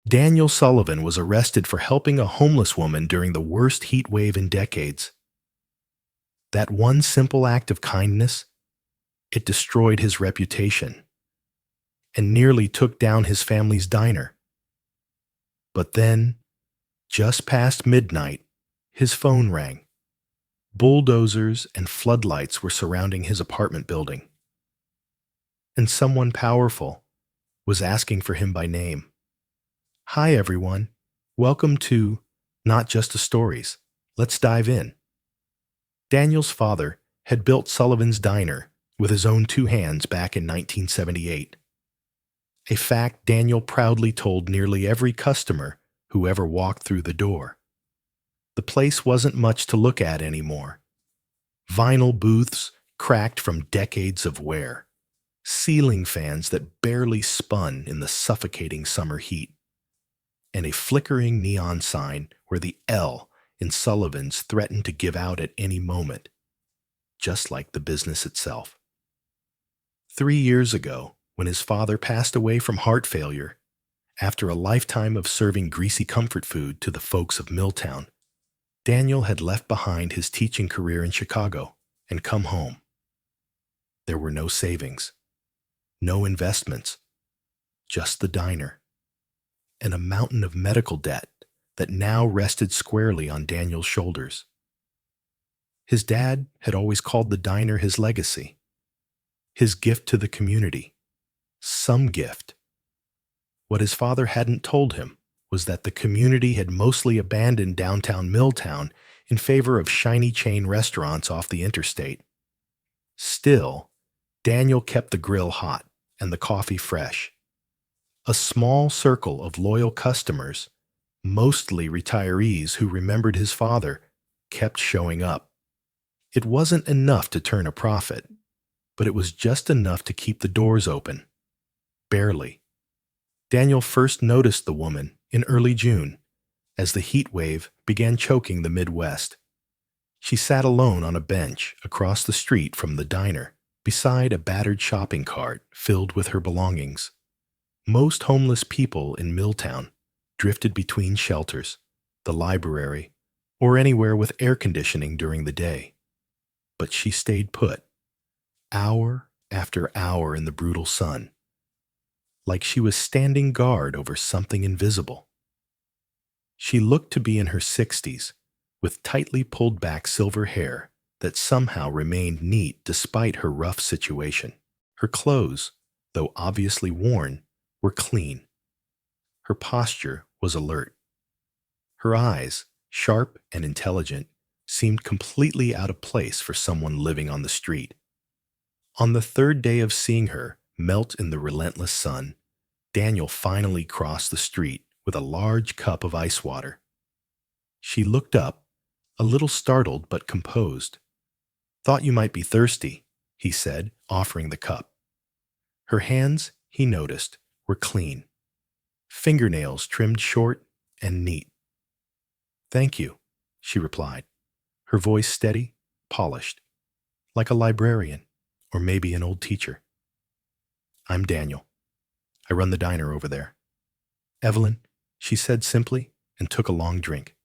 Daniel Sullivan was arrested for helping a homeless woman during the worst heat wave in decades. That one simple act of kindness, it destroyed his reputation and nearly took down his family's diner. But then, just past midnight, his phone rang. Bulldozers and floodlights were surrounding his apartment building. And someone powerful was asking for him by name. "Hi, everyone. Welcome to Not Just the Stories. Let's dive in." Daniel's father had built Sullivan's Diner with his own two hands back in 1978. A fact Daniel proudly told nearly every customer who ever walked through the door. The place wasn't much to look at anymore. Vinyl booths cracked from decades of wear, ceiling fans that barely spun in the suffocating summer heat, and a flickering neon sign where the L in Sullivan's threatened to give out at any moment, just like the business itself. 3 years ago, when his father passed away from heart failure, after a lifetime of serving greasy comfort food to the folks of Milltown, Daniel had left behind his teaching career in Chicago and come home. There were no savings, no investments, just the diner, and a mountain of medical debt that now rested squarely on Daniel's shoulders. His dad had always called the diner his legacy, his gift to the community, some gift. What his father hadn't told him was that the community had mostly abandoned downtown Milltown in favor of shiny chain restaurants off the interstate. Still, Daniel kept the grill hot and the coffee fresh. A small circle of loyal customers, mostly retirees who remembered his father, kept showing up. It wasn't enough to turn a profit, but it was just enough to keep the doors open. Barely. Daniel first noticed the woman in early June, as the heat wave began choking the Midwest. She sat alone on a bench across the street from the diner, beside a battered shopping cart filled with her belongings. Most homeless people in Milltown drifted between shelters, the library, or anywhere with air conditioning during the day. But she stayed put, hour after hour in the brutal sun, like she was standing guard over something invisible. She looked to be in her 60s, with tightly pulled back silver hair that somehow remained neat despite her rough situation. Her clothes, though obviously worn, were clean. Her posture was alert. Her eyes, sharp and intelligent, seemed completely out of place for someone living on the street. On the third day of seeing her melt in the relentless sun, Daniel finally crossed the street with a large cup of ice water. She looked up, a little startled but composed. "Thought you might be thirsty," he said, offering the cup. Her hands, he noticed, were clean, fingernails trimmed short and neat. "Thank you," she replied, her voice steady, polished, like a librarian or maybe an old teacher. "I'm Daniel. I run the diner over there." "Evelyn," she said simply, and took a long drink.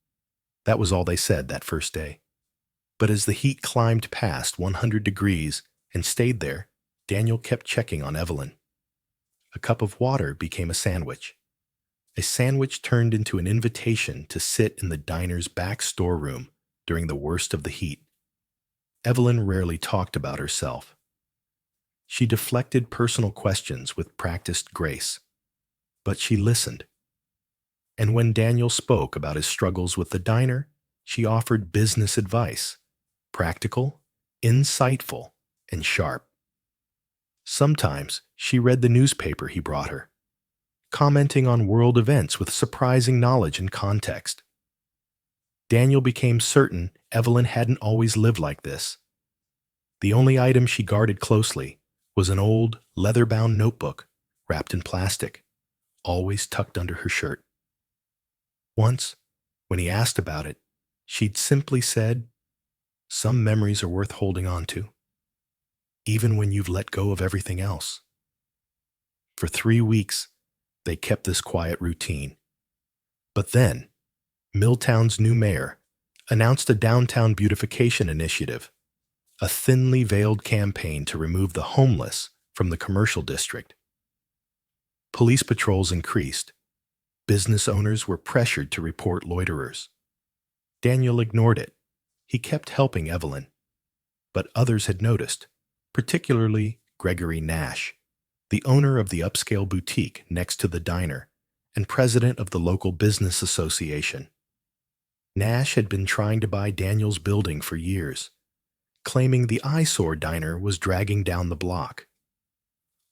That was all they said that first day. But as the heat climbed past 100 degrees and stayed there, Daniel kept checking on Evelyn. A cup of water became a sandwich. A sandwich turned into an invitation to sit in the diner's back storeroom during the worst of the heat. Evelyn rarely talked about herself. She deflected personal questions with practiced grace, but she listened. And when Daniel spoke about his struggles with the diner, she offered business advice, practical, insightful, and sharp. Sometimes she read the newspaper he brought her, commenting on world events with surprising knowledge and context. Daniel became certain Evelyn hadn't always lived like this. The only item she guarded closely was an old, leather-bound notebook wrapped in plastic, always tucked under her shirt. Once, when he asked about it, she'd simply said, "Some memories are worth holding on to, even when you've let go of everything else." For 3 weeks, they kept this quiet routine, But then, Milltown's new mayor announced a downtown beautification initiative, a thinly veiled campaign to remove the homeless from the commercial district. Police patrols increased. Business owners were pressured to report loiterers. Daniel ignored it. He kept helping Evelyn. But others had noticed, particularly Gregory Nash, the owner of the upscale boutique next to the diner and president of the local business association. Nash had been trying to buy Daniel's building for years, claiming the eyesore diner was dragging down the block.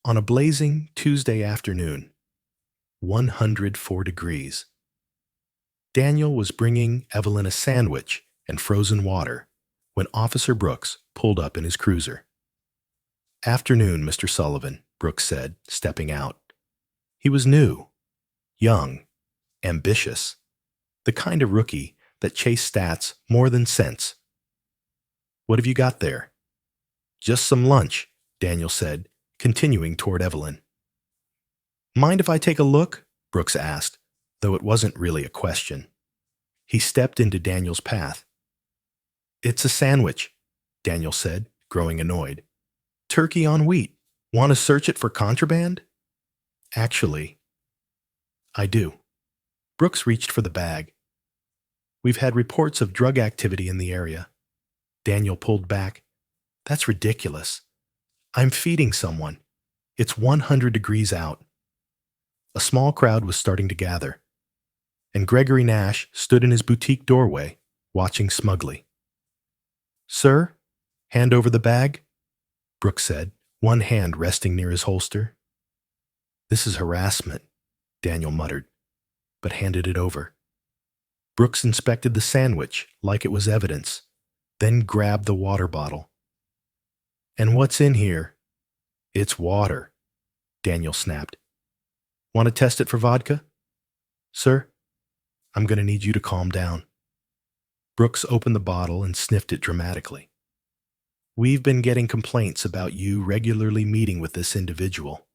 On a blazing Tuesday afternoon, 104 degrees, Daniel was bringing Evelyn a sandwich and frozen water when Officer Brooks pulled up in his cruiser. "Afternoon, Mr. Sullivan," Brooks said, stepping out. He was new, young, ambitious, the kind of rookie that chased stats more than sense. "What have you got there?" "Just some lunch," Daniel said, continuing toward Evelyn. "Mind if I take a look?" Brooks asked, though it wasn't really a question. He stepped into Daniel's path. "It's a sandwich," Daniel said, growing annoyed. "Turkey on wheat. Want to search it for contraband?" "Actually, I do." Brooks reached for the bag. "We've had reports of drug activity in the area." Daniel pulled back. "That's ridiculous. I'm feeding someone. It's 100 degrees out." A small crowd was starting to gather, and Gregory Nash stood in his boutique doorway, watching smugly. "Sir, hand over the bag," Brooks said, one hand resting near his holster. "This is harassment," Daniel muttered, but handed it over. Brooks inspected the sandwich like it was evidence, then grabbed the water bottle. "And what's in here?" "It's water," Daniel snapped. "Want to test it for vodka?" "Sir, I'm going to need you to calm down." Brooks opened the bottle and sniffed it dramatically. "We've been getting complaints about you regularly meeting with this individual."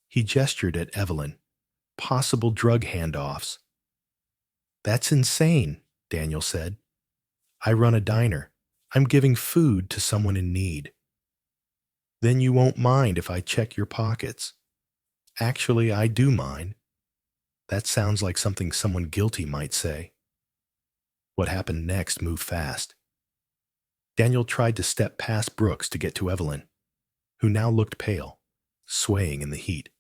He gestured at Evelyn. "Possible drug handoffs." "That's insane," Daniel said. "I run a diner. I'm giving food to someone in need." "Then you won't mind if I check your pockets." "Actually, I do mind." That sounds like something someone guilty might say. What happened next moved fast. Daniel tried to step past Brooks to get to Evelyn, who now looked pale, swaying in the heat.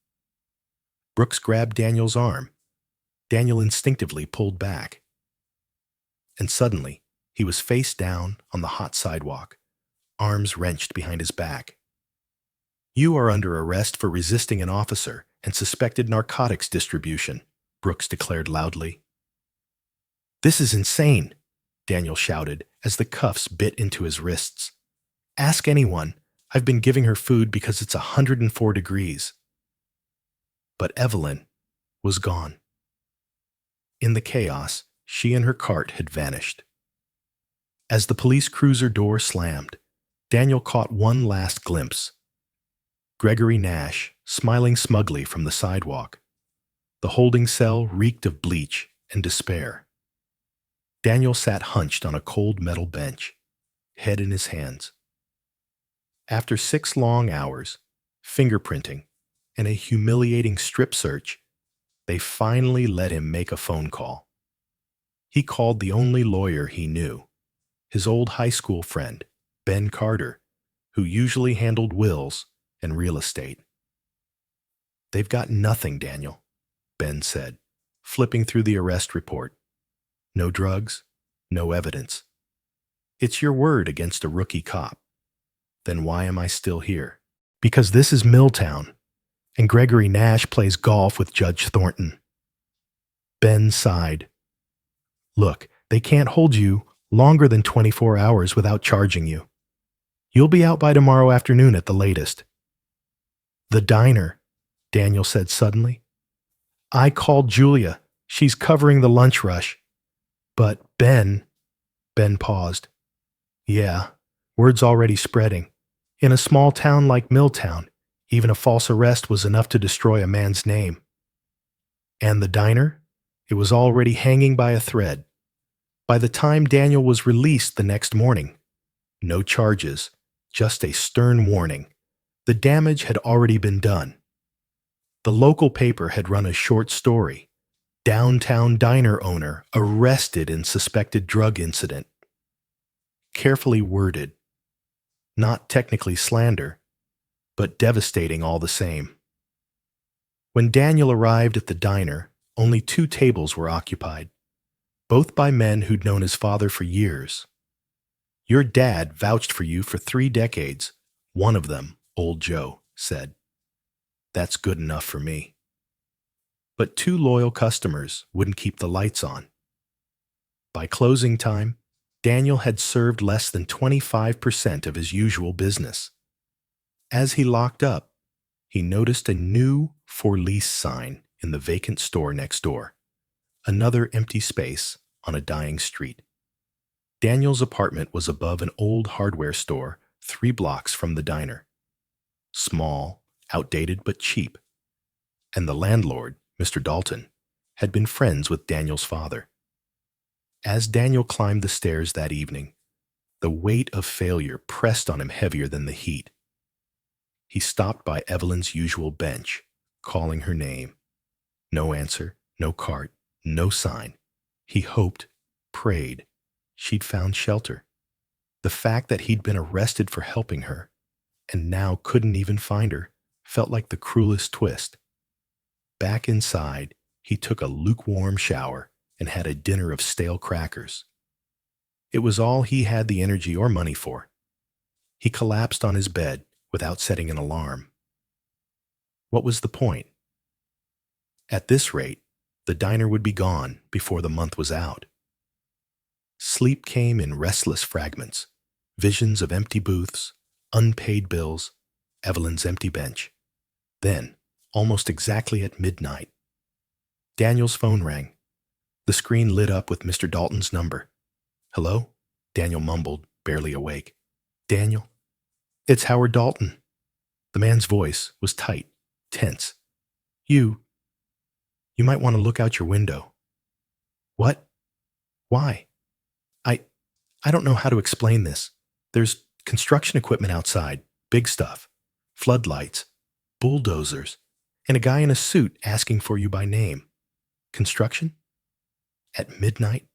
Brooks grabbed Daniel's arm. Daniel instinctively pulled back. And suddenly, he was face down on the hot sidewalk, arms wrenched behind his back. "You are under arrest for resisting an officer and suspected narcotics distribution," Brooks declared loudly. "This is insane," Daniel shouted as the cuffs bit into his wrists. "Ask anyone. I've been giving her food because it's 104 degrees." But Evelyn was gone. In the chaos, she and her cart had vanished. As the police cruiser door slammed, Daniel caught one last glimpse. Gregory Nash, smiling smugly from the sidewalk. The holding cell reeked of bleach and despair. Daniel sat hunched on a cold metal bench, head in his hands. After 6 long hours, fingerprinting, and a humiliating strip search, they finally let him make a phone call. He called the only lawyer he knew, his old high school friend, Ben Carter, who usually handled wills and real estate. "They've got nothing, Daniel," Ben said, flipping through the arrest report. "No drugs, no evidence. It's your word against a rookie cop. Then why am I still here?" "Because this is Milltown, and Gregory Nash plays golf with Judge Thornton." Ben sighed. "Look, they can't hold you longer than 24 hours without charging you. You'll be out by tomorrow afternoon at the latest." "The diner," Daniel said suddenly. "I called Julia. She's covering the lunch rush." "But Ben," Ben paused. "Yeah, word's already spreading. In a small town like Milltown, even a false arrest was enough to destroy a man's name." "And the diner?" It was already hanging by a thread. By the time Daniel was released the next morning, no charges, just a stern warning. The damage had already been done. The local paper had run a short story. Downtown diner owner arrested in suspected drug incident. Carefully worded. Not technically slander, but devastating all the same. When Daniel arrived at the diner, only 2 tables were occupied, both by men who'd known his father for years. Your dad vouched for you for 3 decades, one of them, old Joe, said. That's good enough for me. But 2 loyal customers wouldn't keep the lights on. By closing time, Daniel had served less than 25% of his usual business. As he locked up, he noticed a new for lease sign in the vacant store next door, another empty space on a dying street. Daniel's apartment was above an old hardware store 3 blocks from the diner. Small, outdated but cheap. And the landlord, Mr. Dalton, had been friends with Daniel's father. As Daniel climbed the stairs that evening, the weight of failure pressed on him heavier than the heat. He stopped by Evelyn's usual bench, calling her name. No answer, no cart, no sign. He hoped, prayed, she'd found shelter. The fact that he'd been arrested for helping her, and now couldn't even find her, felt like the cruelest twist. Back inside, he took a lukewarm shower and had a dinner of stale crackers. It was all he had the energy or money for. He collapsed on his bed without setting an alarm. What was the point? At this rate, the diner would be gone before the month was out. Sleep came in restless fragments, visions of empty booths, unpaid bills, Evelyn's empty bench. Then, almost exactly at midnight, Daniel's phone rang. The screen lit up with Mr. Dalton's number. Hello? Daniel mumbled, barely awake. Daniel? It's Howard Dalton. The man's voice was tight, tense. You might want to look out your window. What? Why? I don't know how to explain this. There's construction equipment outside, big stuff, floodlights, bulldozers, and a guy in a suit asking for you by name. Construction? At midnight?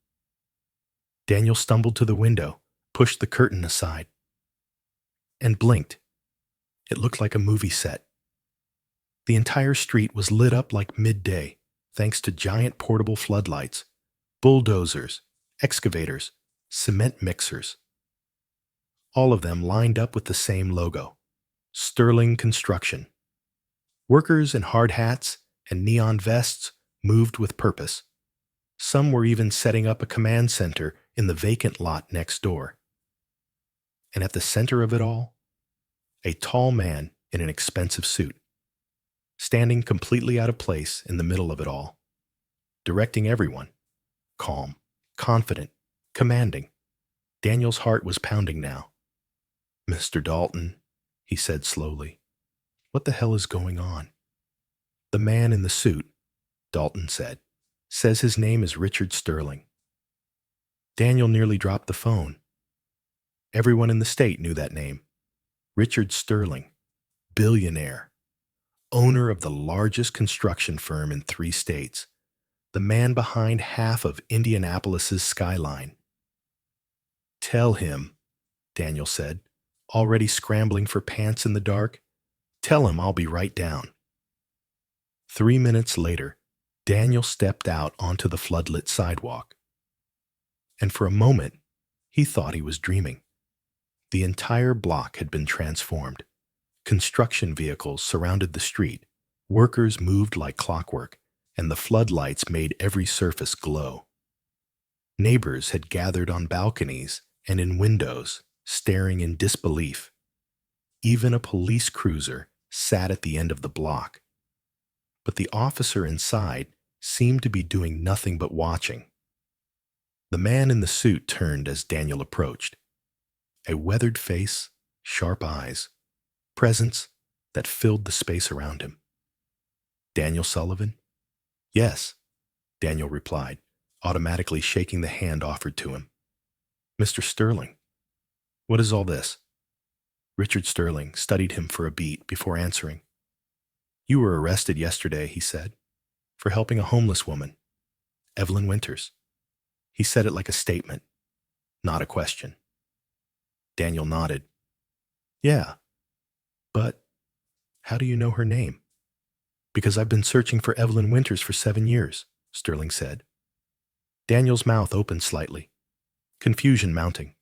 Daniel stumbled to the window, pushed the curtain aside, and blinked. It looked like a movie set. The entire street was lit up like midday, thanks to giant portable floodlights, bulldozers, excavators, cement mixers. All of them lined up with the same logo, Sterling Construction. Workers in hard hats and neon vests moved with purpose. Some were even setting up a command center in the vacant lot next door. And at the center of it all, a tall man in an expensive suit, standing completely out of place in the middle of it all, directing everyone, calm, confident, commanding. Daniel's heart was pounding now. Mr. Dalton, he said slowly, what the hell is going on? The man in the suit, Dalton said, says his name is Richard Sterling. Daniel nearly dropped the phone. Everyone in the state knew that name. Richard Sterling, billionaire, owner of the largest construction firm in 3 states, the man behind half of Indianapolis's skyline. Tell him, Daniel said, already scrambling for pants in the dark. Tell him I'll be right down. 3 minutes later, Daniel stepped out onto the floodlit sidewalk. And for a moment, he thought he was dreaming. The entire block had been transformed. Construction vehicles surrounded the street, workers moved like clockwork, and the floodlights made every surface glow. Neighbors had gathered on balconies and in windows, staring in disbelief. Even a police cruiser sat at the end of the block. But the officer inside seemed to be doing nothing but watching. The man in the suit turned as Daniel approached. A weathered face, sharp eyes, presence that filled the space around him. Daniel Sullivan? Yes. Daniel replied, automatically shaking the hand offered to him. Mr. Sterling, what is all this? Richard Sterling studied him for a beat before answering. You were arrested yesterday, he said, for helping a homeless woman, Evelyn Winters. He said it like a statement, not a question. Daniel nodded. Yeah, but how do you know her name? Because I've been searching for Evelyn Winters for 7 years, Sterling said. Daniel's mouth opened slightly, confusion mounting.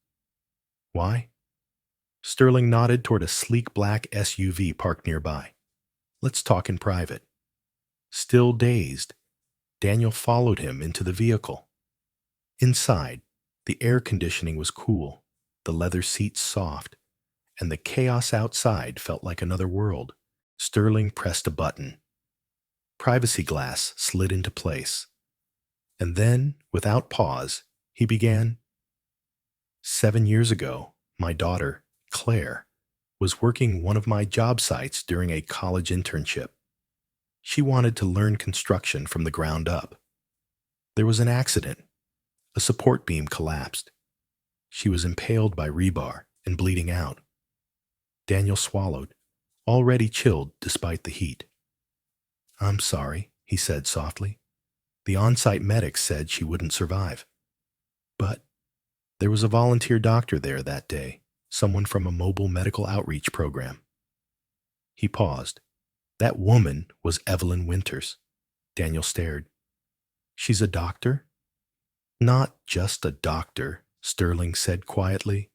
Why? Sterling nodded toward a sleek black SUV parked nearby. Let's talk in private. Still dazed, Daniel followed him into the vehicle. Inside, the air conditioning was cool, the leather seats soft, and the chaos outside felt like another world. Sterling pressed a button. Privacy glass slid into place. And then, without pause, he began. 7 years ago, my daughter, Claire, was working one of my job sites during a college internship. She wanted to learn construction from the ground up. There was an accident. A support beam collapsed. She was impaled by rebar and bleeding out. Daniel swallowed, already chilled despite the heat. I'm sorry, he said softly. The on-site medics said she wouldn't survive. But there was a volunteer doctor there that day, someone from a mobile medical outreach program. He paused. That woman was Evelyn Winters. Daniel stared. She's a doctor? Not just a doctor, Sterling said quietly.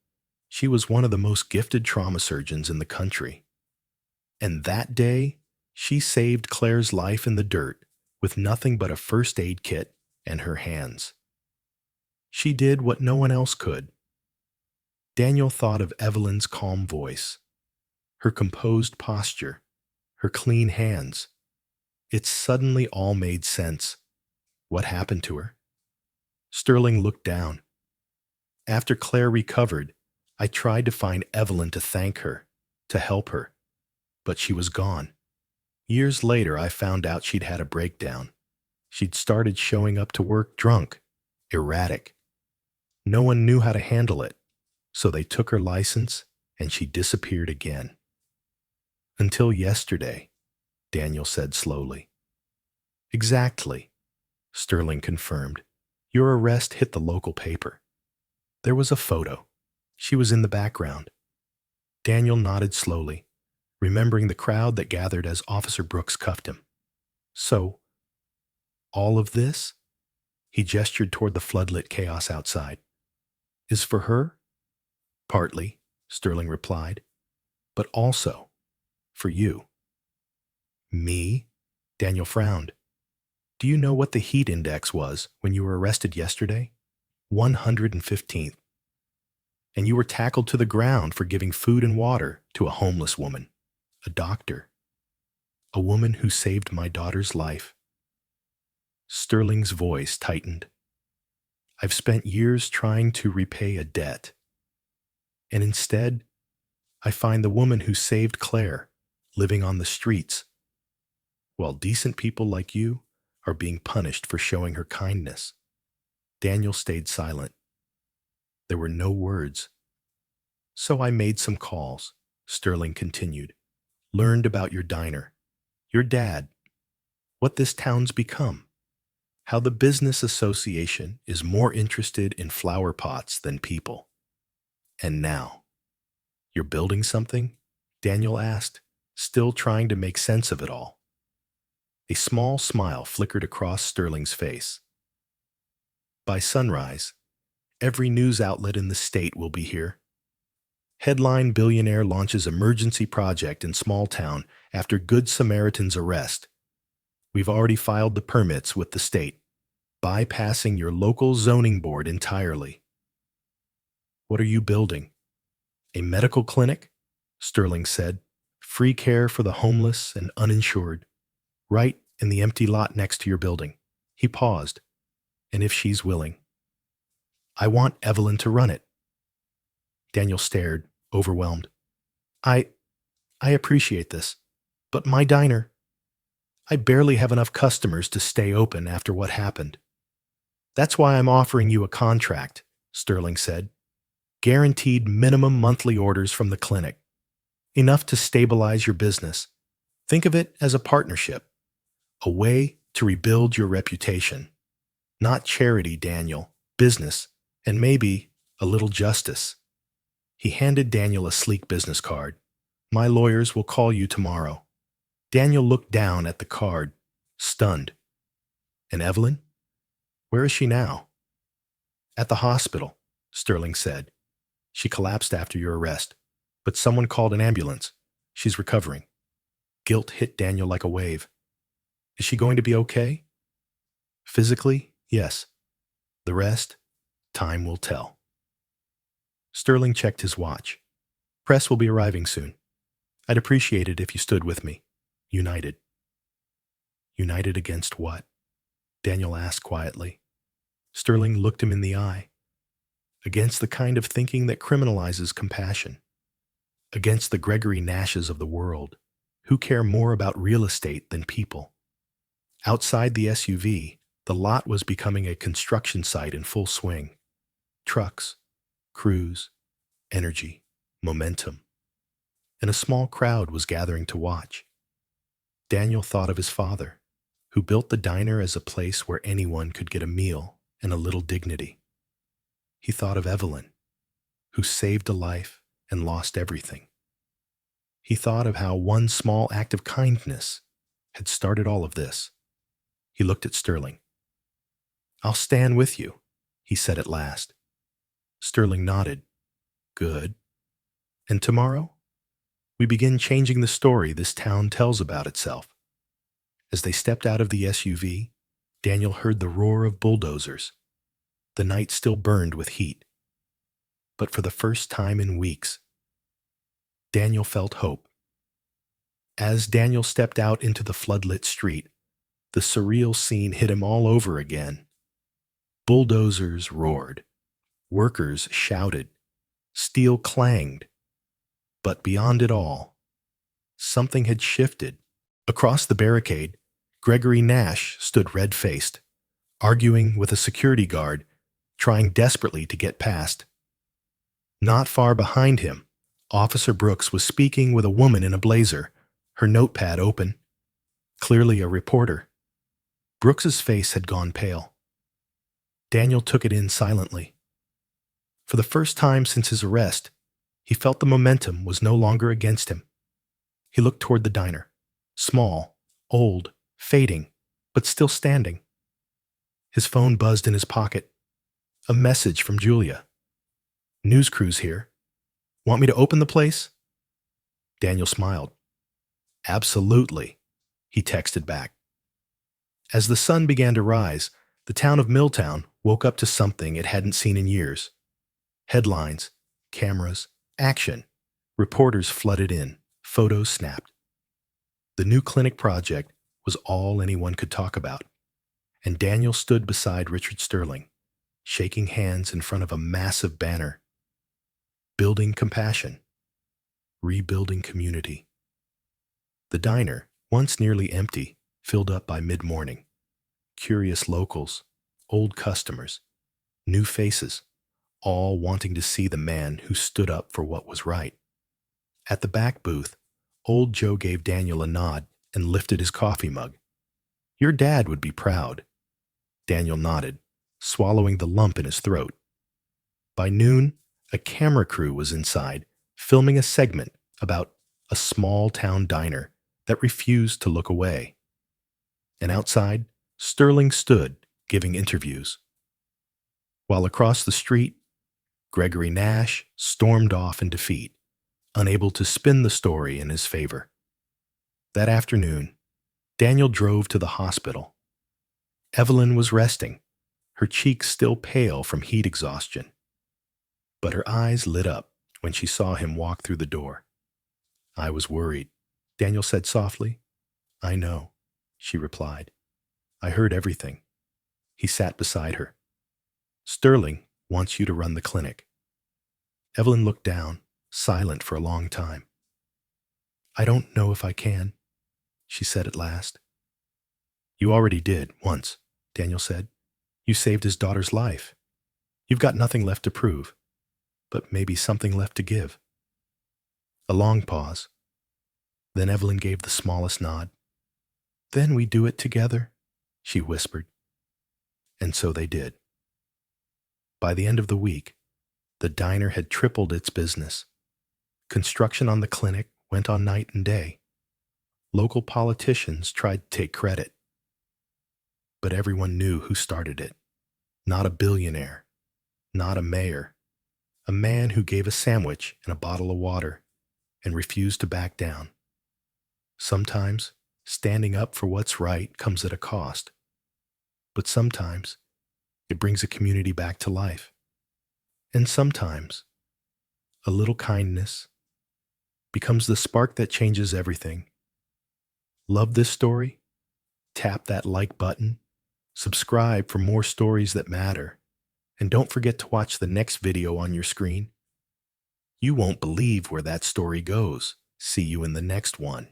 She was one of the most gifted trauma surgeons in the country. And that day, she saved Claire's life in the dirt with nothing but a first aid kit and her hands. She did what no one else could. Daniel thought of Evelyn's calm voice, her composed posture, her clean hands. It suddenly all made sense. What happened to her? Sterling looked down. After Claire recovered, I tried to find Evelyn to thank her, to help her, but she was gone. Years later, I found out she'd had a breakdown. She'd started showing up to work drunk, erratic. No one knew how to handle it, so they took her license and she disappeared again. Until yesterday, Daniel said slowly. Exactly, Sterling confirmed. Your arrest hit the local paper. There was a photo. She was in the background. Daniel nodded slowly, remembering the crowd that gathered as Officer Brooks cuffed him. So, all of this, he gestured toward the floodlit chaos outside, is for her? Partly, Sterling replied, but also for you. Me? Daniel frowned. Do you know what the heat index was when you were arrested yesterday? 115th. And you were tackled to the ground for giving food and water to a homeless woman, a doctor, a woman who saved my daughter's life. Sterling's voice tightened. I've spent years trying to repay a debt. And instead, I find the woman who saved Claire living on the streets, while decent people like you are being punished for showing her kindness. Daniel stayed silent. There were no words. So I made some calls, Sterling continued. Learned about your diner, your dad, what this town's become, how the business association is more interested in flower pots than people. And now, you're building something? Daniel asked, still trying to make sense of it all. A small smile flickered across Sterling's face. By sunrise, every news outlet in the state will be here. Headline billionaire launches emergency project in small town after Good Samaritan's arrest. We've already filed the permits with the state, bypassing your local zoning board entirely. What are you building? A medical clinic? Sterling said. Free care for the homeless and uninsured. Right in the empty lot next to your building. He paused. And if she's willing. I want Evelyn to run it. Daniel stared, overwhelmed. I appreciate this, but my diner. I barely have enough customers to stay open after what happened. That's why I'm offering you a contract, Sterling said. Guaranteed minimum monthly orders from the clinic. Enough to stabilize your business. Think of it as a partnership. A way to rebuild your reputation. Not charity, Daniel. Business. And maybe a little justice. He handed Daniel a sleek business card. My lawyers will call you tomorrow. Daniel looked down at the card, stunned. And Evelyn? Where is she now? At the hospital, Sterling said. She collapsed after your arrest, but someone called an ambulance. She's recovering. Guilt hit Daniel like a wave. Is she going to be okay? Physically, yes. The rest, time will tell. Sterling checked his watch. Press will be arriving soon. I'd appreciate it if you stood with me. United. United against what? Daniel asked quietly. Sterling looked him in the eye. Against the kind of thinking that criminalizes compassion. Against the Gregory Nashes of the world, who care more about real estate than people. Outside the SUV, the lot was becoming a construction site in full swing. Trucks, crews, energy, momentum. And a small crowd was gathering to watch. Daniel thought of his father, who built the diner as a place where anyone could get a meal and a little dignity. He thought of Evelyn, who saved a life and lost everything. He thought of how one small act of kindness had started all of this. He looked at Sterling. I'll stand with you, he said at last. Sterling nodded. Good. And tomorrow? We begin changing the story this town tells about itself. As they stepped out of the SUV, Daniel heard the roar of bulldozers. The night still burned with heat. But for the first time in weeks, Daniel felt hope. As Daniel stepped out into the floodlit street, the surreal scene hit him all over again. Bulldozers roared. Workers shouted. Steel clanged. But beyond it all, something had shifted. Across the barricade, Gregory Nash stood red-faced, arguing with a security guard, trying desperately to get past. Not far behind him, Officer Brooks was speaking with a woman in a blazer, her notepad open. Clearly a reporter. Brooks's face had gone pale. Daniel took it in silently. For the first time since his arrest, he felt the momentum was no longer against him. He looked toward the diner. Small, old, fading, but still standing. His phone buzzed in his pocket. A message from Julia. News crew's here. Want me to open the place? Daniel smiled. Absolutely, he texted back. As the sun began to rise, the town of Milltown woke up to something it hadn't seen in years. Headlines, cameras, action. Reporters flooded in, photos snapped. The new clinic project was all anyone could talk about, and Daniel stood beside Richard Sterling, shaking hands in front of a massive banner. Building compassion. Rebuilding community. The diner, once nearly empty, filled up by mid-morning. Curious locals, old customers, new faces, all wanting to see the man who stood up for what was right. At the back booth, old Joe gave Daniel a nod and lifted his coffee mug. Your dad would be proud. Daniel nodded, swallowing the lump in his throat. By noon, a camera crew was inside, filming a segment about a small-town diner that refused to look away. And outside, Sterling stood, giving interviews. While across the street, Gregory Nash stormed off in defeat, unable to spin the story in his favor. That afternoon, Daniel drove to the hospital. Evelyn was resting, her cheeks still pale from heat exhaustion. But her eyes lit up when she saw him walk through the door. I was worried, Daniel said softly. I know, she replied. I heard everything. He sat beside her. Sterling wants you to run the clinic. Evelyn looked down, silent for a long time. I don't know if I can, she said at last. You already did, once, Daniel said. You saved his daughter's life. You've got nothing left to prove, but maybe something left to give. A long pause. Then Evelyn gave the smallest nod. Then we do it together, she whispered. And so they did. By the end of the week, the diner had tripled its business. Construction on the clinic went on night and day. Local politicians tried to take credit. But everyone knew who started it. Not a billionaire, not a mayor, a man who gave a sandwich and a bottle of water and refused to back down. Sometimes, standing up for what's right comes at a cost. But sometimes, it brings a community back to life. And sometimes, a little kindness becomes the spark that changes everything. Love this story? Tap that like button, subscribe for more stories that matter, and don't forget to watch the next video on your screen. You won't believe where that story goes. See you in the next one.